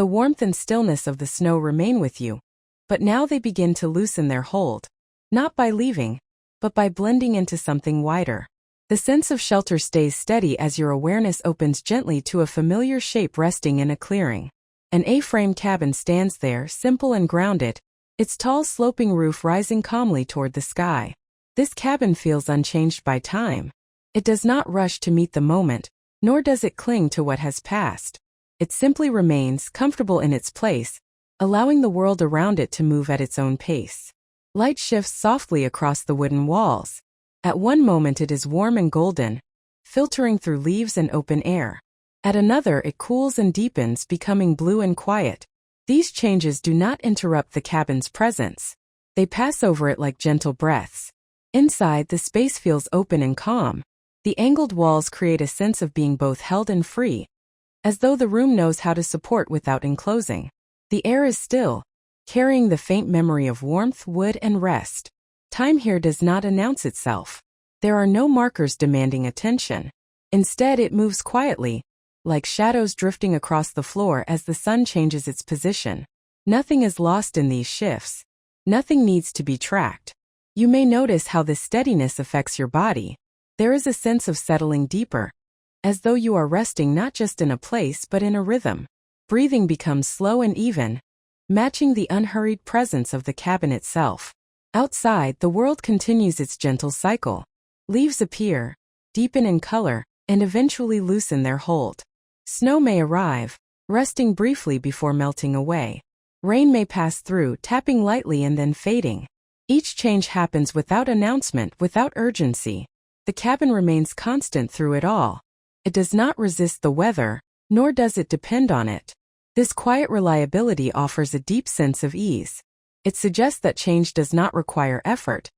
The warmth and stillness of the snow remain with you, but now they begin to loosen their hold, not by leaving, but by blending into something wider. The sense of shelter stays steady as your awareness opens gently to a familiar shape resting in a clearing. An A-frame cabin stands there, simple and grounded, its tall sloping roof rising calmly toward the sky. This cabin feels unchanged by time. It does not rush to meet the moment, nor does it cling to what has passed. It simply remains comfortable in its place, allowing the world around it to move at its own pace. Light shifts softly across the wooden walls. At one moment it is warm and golden, filtering through leaves and open air. At another it cools and deepens, becoming blue and quiet. These changes do not interrupt the cabin's presence. They pass over it like gentle breaths. Inside, the space feels open and calm. The angled walls create a sense of being both held and free, as though the room knows how to support without enclosing. The air is still, carrying the faint memory of warmth, wood, and rest. Time here does not announce itself. There are no markers demanding attention. Instead, it moves quietly, like shadows drifting across the floor as the sun changes its position. Nothing is lost in these shifts. Nothing needs to be tracked. You may notice how this steadiness affects your body. There is a sense of settling deeper, as though you are resting not just in a place but in a rhythm. Breathing becomes slow and even, matching the unhurried presence of the cabin itself. Outside, the world continues its gentle cycle. Leaves appear, deepen in color, and eventually loosen their hold. Snow may arrive, resting briefly before melting away. Rain may pass through, tapping lightly and then fading. Each change happens without announcement, without urgency. The cabin remains constant through it all. It does not resist the weather, nor does it depend on it. This quiet reliability offers a deep sense of ease. It suggests that change does not require effort,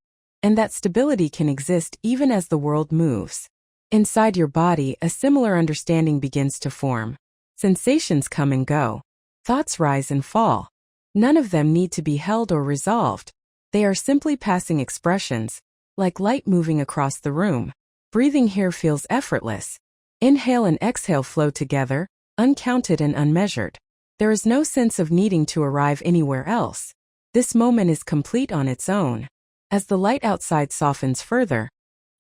and that stability can exist even as the world moves. Inside your body, a similar understanding begins to form. Sensations come and go. Thoughts rise and fall. None of them need to be held or resolved. They are simply passing expressions, like light moving across the room. Breathing here feels effortless. Inhale and exhale flow together, uncounted and unmeasured. There is no sense of needing to arrive anywhere else. This moment is complete on its own. As the light outside softens further,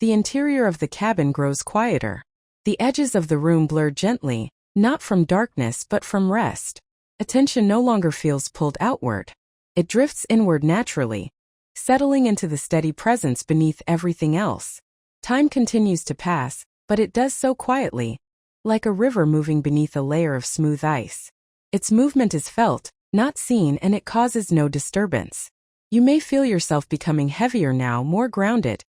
the interior of the cabin grows quieter. The edges of the room blur gently, not from darkness but from rest. Attention no longer feels pulled outward. It drifts inward naturally, settling into the steady presence beneath everything else. Time continues to pass, but it does so quietly, like a river moving beneath a layer of smooth ice. Its movement is felt, not seen, and it causes no disturbance. You may feel yourself becoming heavier now, more grounded,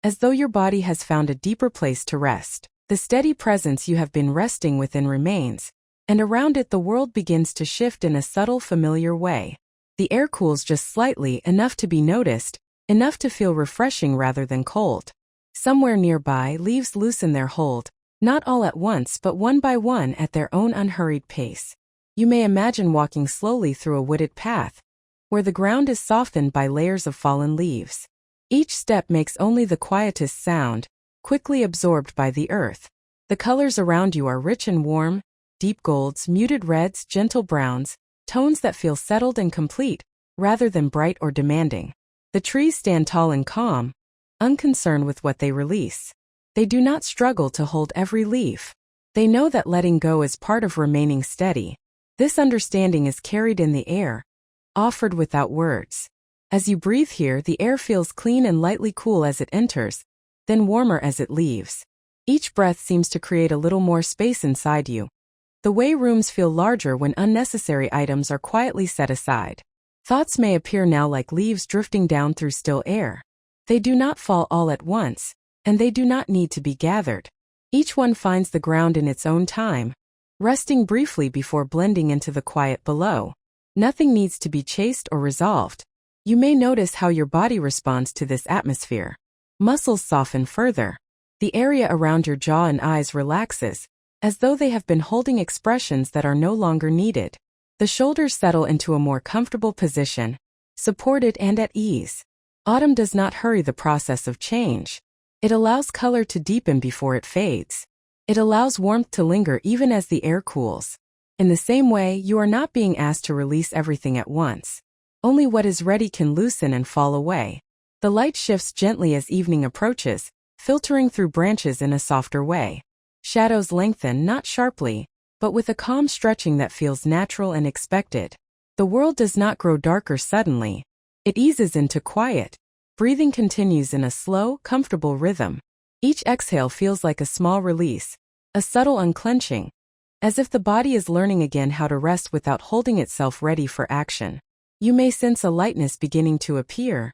as though your body has found a deeper place to rest. The steady presence you have been resting within remains, and around it the world begins to shift in a subtle, familiar way. The air cools just slightly, enough to be noticed, enough to feel refreshing rather than cold. Somewhere nearby, leaves loosen their hold, not all at once but one by one at their own unhurried pace. You may imagine walking slowly through a wooded path, where the ground is softened by layers of fallen leaves. Each step makes only the quietest sound, quickly absorbed by the earth. The colors around you are rich and warm, deep golds, muted reds, gentle browns, tones that feel settled and complete, rather than bright or demanding. The trees stand tall and calm, unconcerned with what they release. They do not struggle to hold every leaf. They know that letting go is part of remaining steady. This understanding is carried in the air, offered without words. As you breathe here, the air feels clean and lightly cool as it enters, then warmer as it leaves. Each breath seems to create a little more space inside you. The way rooms feel larger when unnecessary items are quietly set aside. Thoughts may appear now like leaves drifting down through still air. They do not fall all at once, and they do not need to be gathered. Each one finds the ground in its own time, resting briefly before blending into the quiet below. Nothing needs to be chased or resolved. You may notice how your body responds to this atmosphere. Muscles soften further. The area around your jaw and eyes relaxes, as though they have been holding expressions that are no longer needed. The shoulders settle into a more comfortable position, supported and at ease. Autumn does not hurry the process of change. It allows color to deepen before it fades. It allows warmth to linger even as the air cools. In the same way, you are not being asked to release everything at once. Only what is ready can loosen and fall away. The light shifts gently as evening approaches, filtering through branches in a softer way. Shadows lengthen not sharply, but with a calm stretching that feels natural and expected. The world does not grow darker suddenly. It eases into quiet. Breathing continues in a slow, comfortable rhythm. Each exhale feels like a small release, a subtle unclenching, as if the body is learning again how to rest without holding itself ready for action. You may sense a lightness beginning to appear.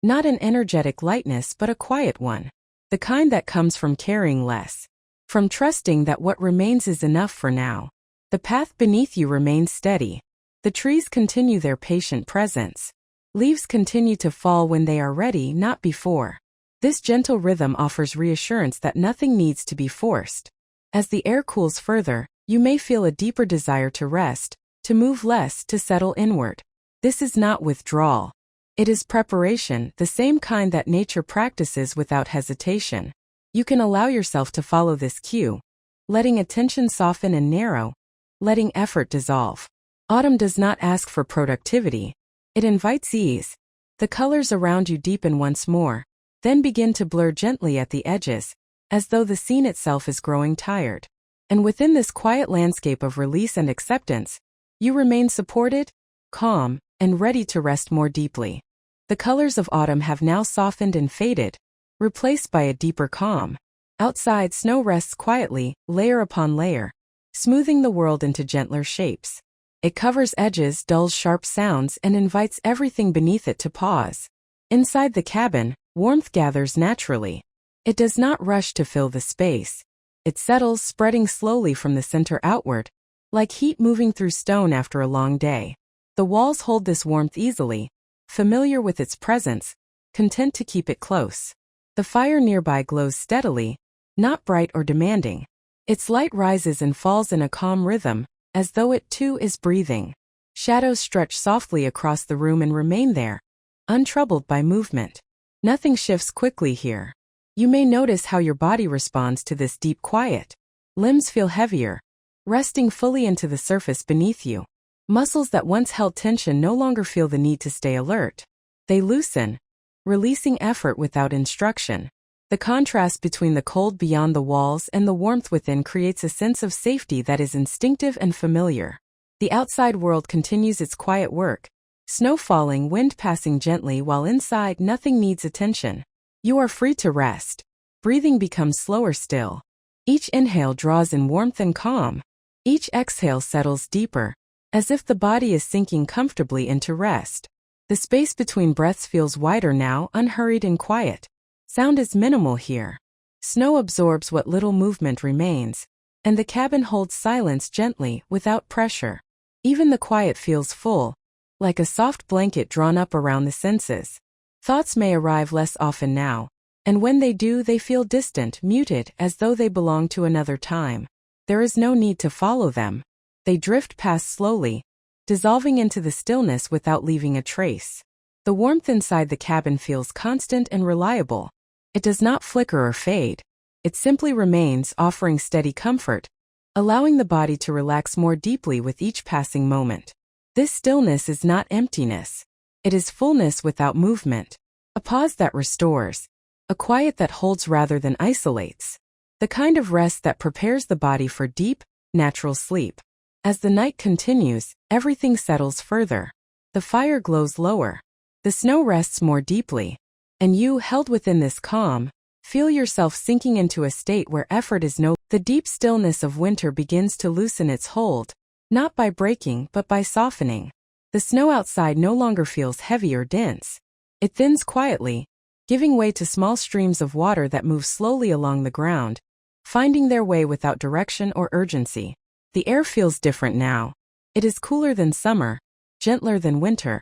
Not an energetic lightness but a quiet one. The kind that comes from caring less. From trusting that what remains is enough for now. The path beneath you remains steady. The trees continue their patient presence. Leaves continue to fall when they are ready, not before. This gentle rhythm offers reassurance that nothing needs to be forced. As the air cools further, you may feel a deeper desire to rest, to move less, to settle inward. This is not withdrawal. It is preparation, the same kind that nature practices without hesitation. You can allow yourself to follow this cue, letting attention soften and narrow, letting effort dissolve. Autumn does not ask for productivity. It invites ease. The colors around you deepen once more, then begin to blur gently at the edges, as though the scene itself is growing tired. And within this quiet landscape of release and acceptance, you remain supported, calm, and ready to rest more deeply. The colors of autumn have now softened and faded, replaced by a deeper calm. Outside, snow rests quietly, layer upon layer, smoothing the world into gentler shapes. It covers edges, dulls sharp sounds, and invites everything beneath it to pause. Inside the cabin, warmth gathers naturally. It does not rush to fill the space. It settles, spreading slowly from the center outward, like heat moving through stone after a long day. The walls hold this warmth easily, familiar with its presence, content to keep it close. The fire nearby glows steadily, not bright or demanding. Its light rises and falls in a calm rhythm, as though it too is breathing. Shadows stretch softly across the room and remain there, untroubled by movement. Nothing shifts quickly here. You may notice how your body responds to this deep quiet. Limbs feel heavier, resting fully into the surface beneath you. Muscles that once held tension no longer feel the need to stay alert. They loosen, releasing effort without instruction. The contrast between the cold beyond the walls and the warmth within creates a sense of safety that is instinctive and familiar. The outside world continues its quiet work. Snow falling, wind passing gently, while inside nothing needs attention. You are free to rest. Breathing becomes slower still. Each inhale draws in warmth and calm. Each exhale settles deeper, as if the body is sinking comfortably into rest. The space between breaths feels wider now, unhurried and quiet. Sound is minimal here. Snow absorbs what little movement remains, and the cabin holds silence gently, without pressure. Even the quiet feels full, like a soft blanket drawn up around the senses. Thoughts may arrive less often now, and when they do, they feel distant, muted, as though they belong to another time. There is no need to follow them. They drift past slowly, dissolving into the stillness without leaving a trace. The warmth inside the cabin feels constant and reliable. It does not flicker or fade. It simply remains, offering steady comfort, allowing the body to relax more deeply with each passing moment. This stillness is not emptiness. It is fullness without movement. A pause that restores. A quiet that holds rather than isolates. The kind of rest that prepares the body for deep, natural sleep. As the night continues, everything settles further. The fire glows lower. The snow rests more deeply. And you, held within this calm, feel yourself sinking into a state where effort is no. The deep stillness of winter begins to loosen its hold, not by breaking but by softening. The snow outside no longer feels heavy or dense. It thins quietly, giving way to small streams of water that move slowly along the ground, finding their way without direction or urgency. The air feels different now. It is cooler than summer, gentler than winter,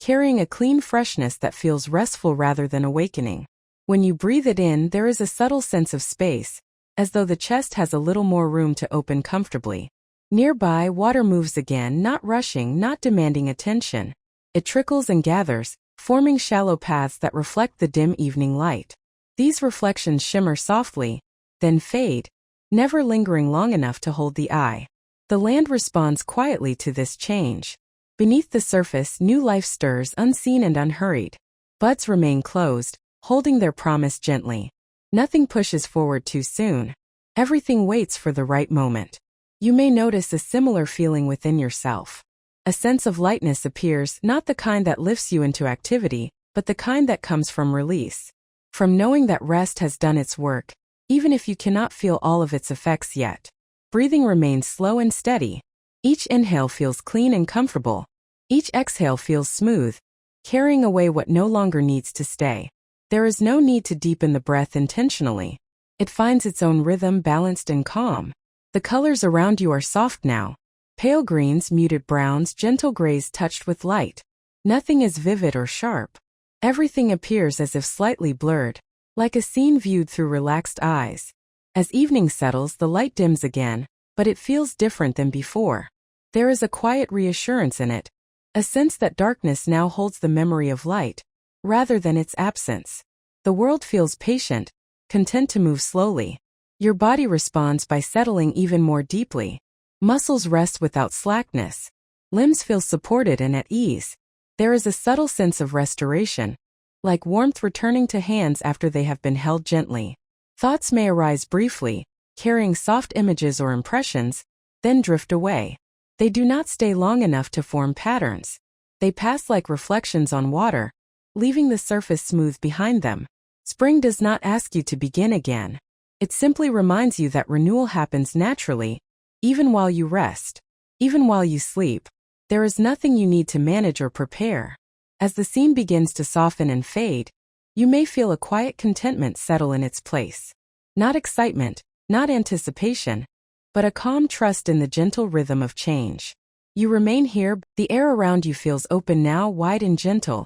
carrying a clean freshness that feels restful rather than awakening. When you breathe it in, there is a subtle sense of space, as though the chest has a little more room to open comfortably. Nearby, water moves again, not rushing, not demanding attention. It trickles and gathers, forming shallow paths that reflect the dim evening light. These reflections shimmer softly, then fade, never lingering long enough to hold the eye. The land responds quietly to this change. Beneath the surface, new life stirs unseen and unhurried. Buds remain closed, holding their promise gently. Nothing pushes forward too soon. Everything waits for the right moment. You may notice a similar feeling within yourself. A sense of lightness appears, not the kind that lifts you into activity, but the kind that comes from release. From knowing that rest has done its work, even if you cannot feel all of its effects yet. Breathing remains slow and steady. Each inhale feels clean and comfortable. Each exhale feels smooth, carrying away what no longer needs to stay. There is no need to deepen the breath intentionally. It finds its own rhythm, balanced and calm. The colors around you are soft now. Pale greens, muted browns, gentle grays touched with light. Nothing is vivid or sharp. Everything appears as if slightly blurred, like a scene viewed through relaxed eyes. As evening settles, the light dims again, but it feels different than before. There is a quiet reassurance in it, a sense that darkness now holds the memory of light, rather than its absence. The world feels patient, content to move slowly. Your body responds by settling even more deeply. Muscles rest without slackness. Limbs feel supported and at ease. There is a subtle sense of restoration, like warmth returning to hands after they have been held gently. Thoughts may arise briefly, carrying soft images or impressions, then drift away. They do not stay long enough to form patterns. They pass like reflections on water, leaving the surface smooth behind them. Spring does not ask you to begin again. It simply reminds you that renewal happens naturally, even while you rest, even while you sleep. There is nothing you need to manage or prepare. As the scene begins to soften and fade, you may feel a quiet contentment settle in its place. Not excitement, not anticipation, but a calm trust in the gentle rhythm of change. You remain here, the air around you feels open now, wide and gentle,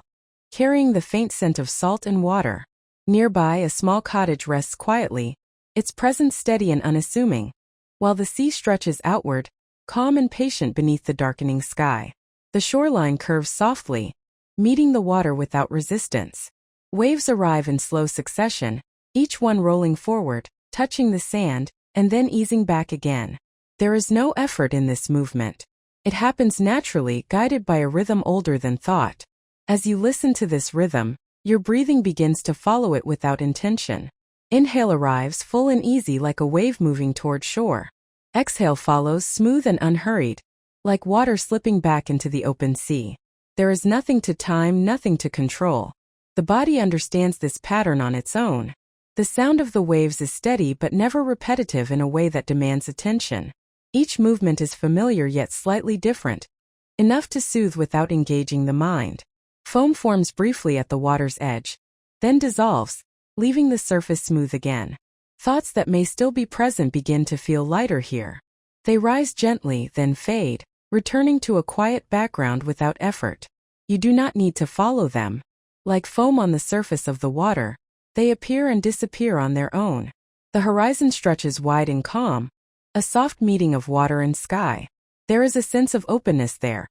carrying the faint scent of salt and water. Nearby, a small cottage rests quietly, its presence steady and unassuming, while the sea stretches outward, calm and patient beneath the darkening sky. The shoreline curves softly, meeting the water without resistance. Waves arrive in slow succession, each one rolling forward, touching the sand, and then easing back again. There is no effort in this movement. It happens naturally, guided by a rhythm older than thought. As you listen to this rhythm, your breathing begins to follow it without intention. Inhale arrives full and easy like a wave moving toward shore. Exhale follows smooth and unhurried, like water slipping back into the open sea. There is nothing to time, nothing to control. The body understands this pattern on its own. The sound of the waves is steady but never repetitive in a way that demands attention. Each movement is familiar yet slightly different, enough to soothe without engaging the mind. Foam forms briefly at the water's edge, then dissolves, leaving the surface smooth again. Thoughts that may still be present begin to feel lighter here. They rise gently, then fade, returning to a quiet background without effort. You do not need to follow them. Like foam on the surface of the water, they appear and disappear on their own. The horizon stretches wide and calm, a soft meeting of water and sky. There is a sense of openness there,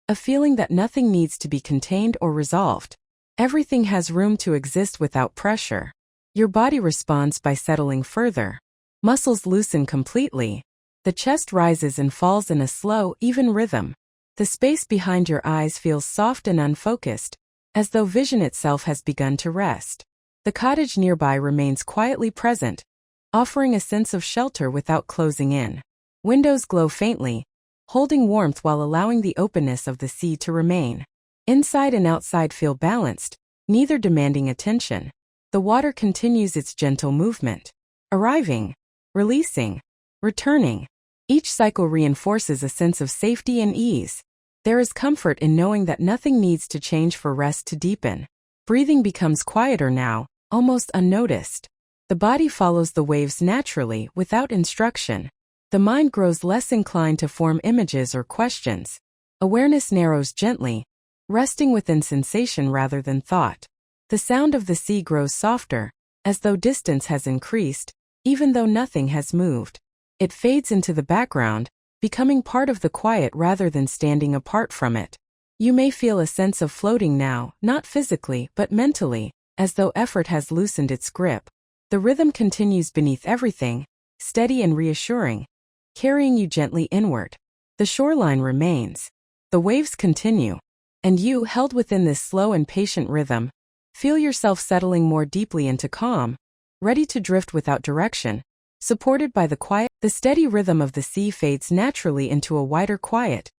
a feeling that nothing needs to be contained or resolved. Everything has room to exist without pressure. Your body responds by settling further. Muscles loosen completely. The chest rises and falls in a slow, even rhythm. The space behind your eyes feels soft and unfocused, as though vision itself has begun to rest. The cottage nearby remains quietly present, offering a sense of shelter without closing in. Windows glow faintly, holding warmth while allowing the openness of the sea to remain. Inside and outside feel balanced, neither demanding attention. The water continues its gentle movement, arriving, releasing, returning. Each cycle reinforces a sense of safety and ease. There is comfort in knowing that nothing needs to change for rest to deepen. Breathing becomes quieter now, almost unnoticed. The body follows the waves naturally, without instruction. The mind grows less inclined to form images or questions. Awareness narrows gently, resting within sensation rather than thought. The sound of the sea grows softer, as though distance has increased, even though nothing has moved. It fades into the background, becoming part of the quiet rather than standing apart from it. You may feel a sense of floating now, not physically but mentally, as though effort has loosened its grip. The rhythm continues beneath everything, steady and reassuring, carrying you gently inward. The shoreline remains. The waves continue. And you, held within this slow and patient rhythm, feel yourself settling more deeply into calm, ready to drift without direction. Supported by the steady rhythm of the sea fades naturally into a wider quiet,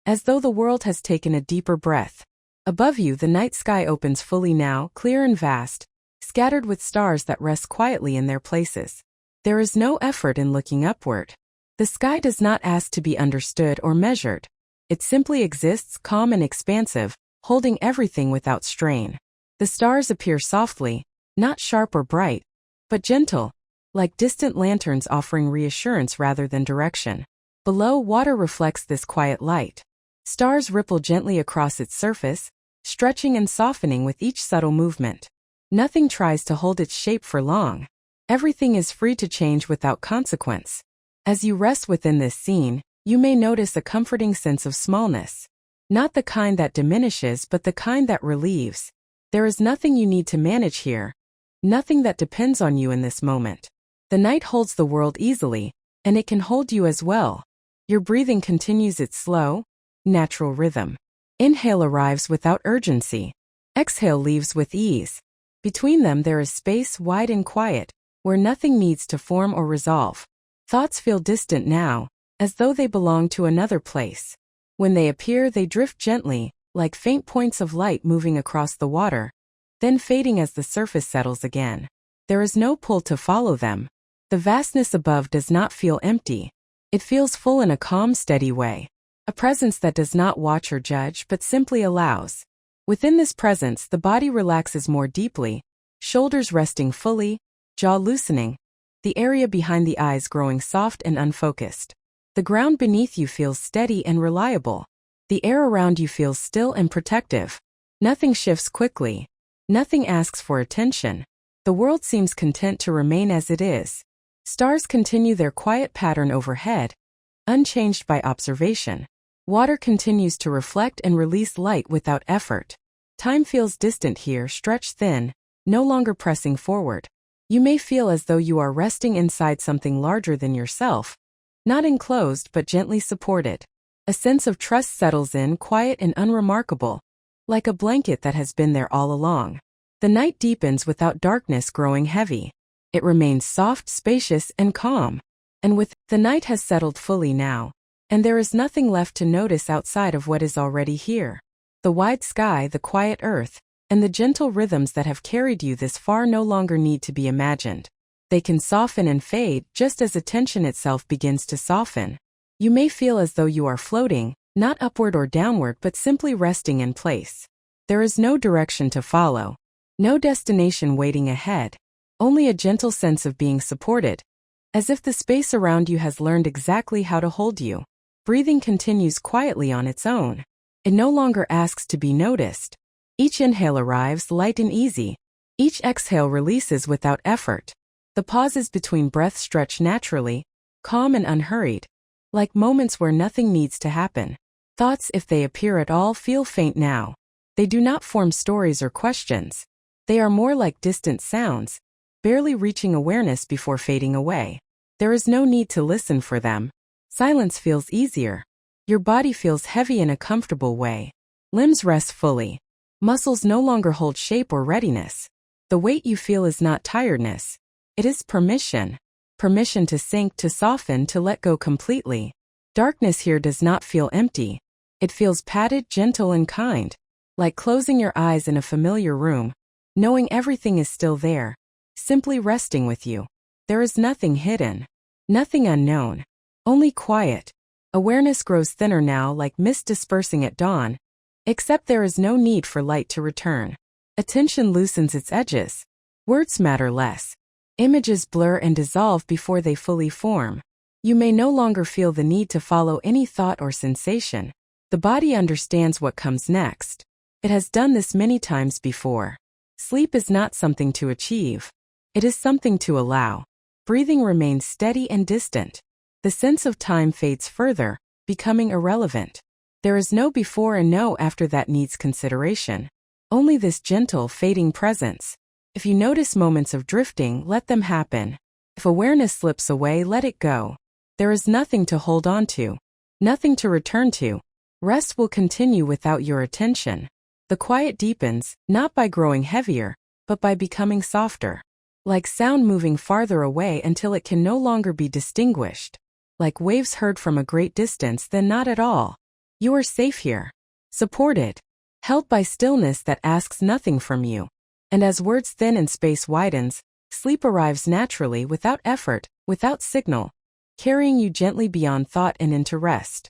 as though the world has taken a deeper breath. Above you, the night sky opens fully now, clear and vast, scattered with stars that rest quietly in their places. There is no effort in looking upward. The sky does not ask to be understood or measured. It simply exists, calm and expansive, holding everything without strain. The stars appear softly, not sharp or bright, but gentle, like distant lanterns offering reassurance rather than direction. Below, water reflects this quiet light. Stars ripple gently across its surface, stretching and softening with each subtle movement. Nothing tries to hold its shape for long. Everything is free to change without consequence. As you rest within this scene, you may notice a comforting sense of smallness. Not the kind that diminishes, but the kind that relieves. There is nothing you need to manage here. Nothing that depends on you in this moment. The night holds the world easily, and it can hold you as well. Your breathing continues its slow, natural rhythm. Inhale arrives without urgency. Exhale leaves with ease. Between them there is space, wide and quiet, where nothing needs to form or resolve. Thoughts feel distant now, as though they belong to another place. When they appear, they drift gently, like faint points of light moving across the water, then fading as the surface settles again. There is no pull to follow them. The vastness above does not feel empty. It feels full in a calm, steady way. A presence that does not watch or judge but simply allows. Within this presence, the body relaxes more deeply, shoulders resting fully, jaw loosening, the area behind the eyes growing soft and unfocused. The ground beneath you feels steady and reliable. The air around you feels still and protective. Nothing shifts quickly. Nothing asks for attention. The world seems content to remain as it is. Stars continue their quiet pattern overhead, unchanged by observation. Water continues to reflect and release light without effort. Time feels distant here, stretched thin, no longer pressing forward. You may feel as though you are resting inside something larger than yourself, not enclosed but gently supported. A sense of trust settles in, quiet and unremarkable, like a blanket that has been there all along. The night deepens without darkness growing heavy. It remains soft, spacious, and calm. And the night has settled fully now, and there is nothing left to notice outside of what is already here. The wide sky, the quiet earth, and the gentle rhythms that have carried you this far no longer need to be imagined. They can soften and fade just as attention itself begins to soften. You may feel as though you are floating, not upward or downward but simply resting in place. There is no direction to follow, no destination waiting ahead. Only a gentle sense of being supported, as if the space around you has learned exactly how to hold you. Breathing continues quietly on its own. It no longer asks to be noticed. Each inhale arrives light and easy. Each exhale releases without effort. The pauses between breaths stretch naturally, calm and unhurried, like moments where nothing needs to happen. Thoughts, if they appear at all, feel faint now. They do not form stories or questions. They are more like distant sounds, barely reaching awareness before fading away. There is no need to listen for them. Silence feels easier. Your body feels heavy in a comfortable way. Limbs rest fully. Muscles no longer hold shape or readiness. The weight you feel is not tiredness. It is permission. Permission to sink, to soften, to let go completely. Darkness here does not feel empty. It feels padded, gentle, and kind. Like closing your eyes in a familiar room, knowing everything is still there, simply resting with you. There is nothing hidden, nothing unknown, only quiet. Awareness grows thinner now, like mist dispersing at dawn, except there is no need for light to return. Attention loosens its edges. Words matter less. Images blur and dissolve before they fully form. You may no longer feel the need to follow any thought or sensation. The body understands what comes next. It has done this many times before. Sleep is not something to achieve. It is something to allow. Breathing remains steady and distant. The sense of time fades further, becoming irrelevant. There is no before and no after that needs consideration. Only this gentle, fading presence. If you notice moments of drifting, let them happen. If awareness slips away, let it go. There is nothing to hold on to. Nothing to return to. Rest will continue without your attention. The quiet deepens, not by growing heavier, but by becoming softer. Like sound moving farther away until it can no longer be distinguished. Like waves heard from a great distance then not at all. You are safe here. Supported. Held by stillness that asks nothing from you. And as words thin and space widens, sleep arrives naturally without effort, without signal, carrying you gently beyond thought and into rest.